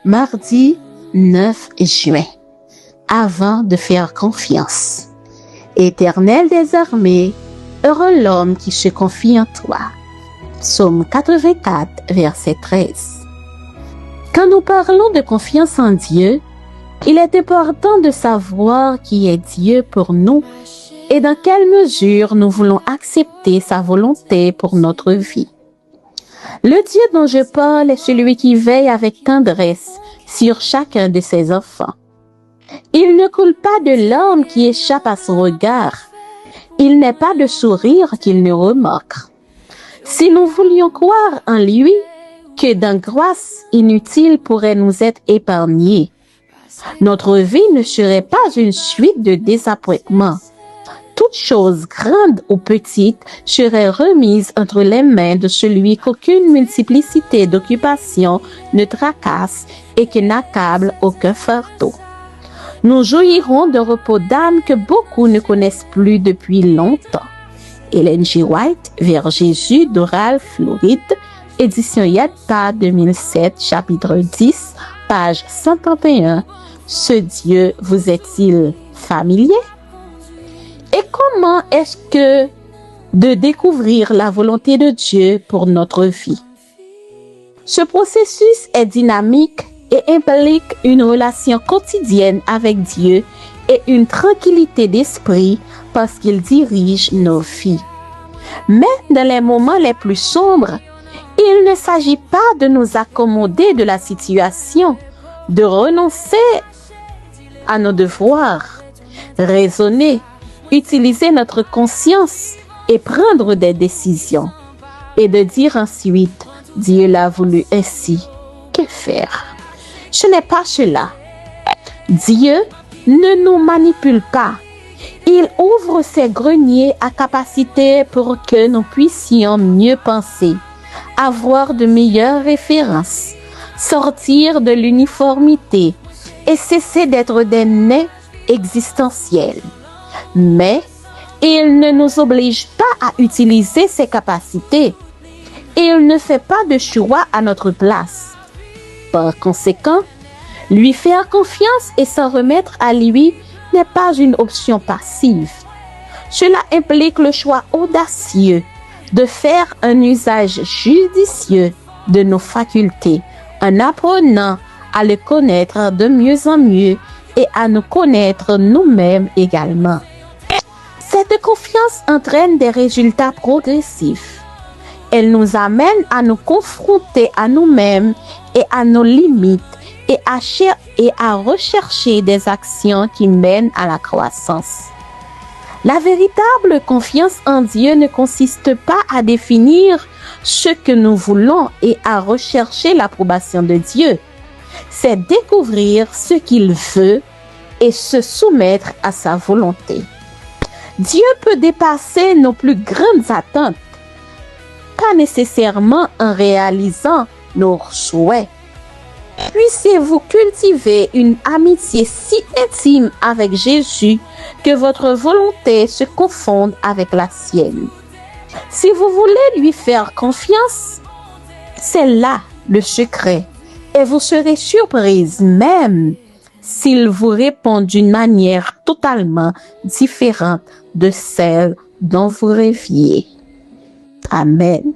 Mardi 9 juin. Avant de faire confiance. Éternel des armées, heureux l'homme qui se confie en toi. Psaume 84, verset 13. Quand nous parlons de confiance en Dieu, il est important de savoir qui est Dieu pour nous et dans quelle mesure nous voulons accepter sa volonté pour notre vie. Le Dieu dont je parle est celui qui veille avec tendresse sur chacun de ses enfants. Il ne coule pas de larmes qui échappent à son regard. Il n'est pas de sourire qu'il ne remarque. Si nous voulions croire en lui, que d'angoisse inutile pourrait nous être épargnée. Notre vie ne serait pas une suite de désappointements. Toute chose grande ou petite serait remise entre les mains de celui qu'aucune multiplicité d'occupations ne tracasse et qui n'accable aucun fardeau. Nous jouirons de repos d'âme que beaucoup ne connaissent plus depuis longtemps. Ellen G. White, vers Jésus, Doral, Floride, édition Yadpa 2007, chapitre 10, page 131. Ce Dieu vous est-il familier? Et comment est-ce que de découvrir la volonté de Dieu pour notre vie? Ce processus est dynamique et implique une relation quotidienne avec Dieu et une tranquillité d'esprit parce qu'il dirige nos vies. Mais dans les moments les plus sombres, il ne s'agit pas de nous accommoder de la situation, de renoncer à nos devoirs, raisonner, utiliser notre conscience et prendre des décisions. Et de dire ensuite, Dieu l'a voulu ainsi, que faire? Ce n'est pas cela. Dieu ne nous manipule pas. Il ouvre ses greniers à capacité pour que nous puissions mieux penser, avoir de meilleures références, sortir de l'uniformité et cesser d'être des nés existentiels. Mais il ne nous oblige pas à utiliser ses capacités. Il ne fait pas de choix à notre place. Par conséquent, lui faire confiance et s'en remettre à lui n'est pas une option passive. Cela implique le choix audacieux de faire un usage judicieux de nos facultés en apprenant à le connaître de mieux en mieux et à nous connaître nous-mêmes également. Cette confiance entraîne des résultats progressifs. Elle nous amène à nous confronter à nous-mêmes et à nos limites et à rechercher des actions qui mènent à la croissance. La véritable confiance en Dieu ne consiste pas à définir ce que nous voulons et à rechercher l'approbation de Dieu. C'est découvrir ce qu'il veut et se soumettre à sa volonté. Dieu peut dépasser nos plus grandes attentes, pas nécessairement en réalisant nos souhaits. Puissiez-vous cultiver une amitié si intime avec Jésus que votre volonté se confonde avec la sienne. Si vous voulez lui faire confiance, c'est là le secret et vous serez surprise même s'il vous répond d'une manière totalement différente de celle dont vous rêviez. Amen.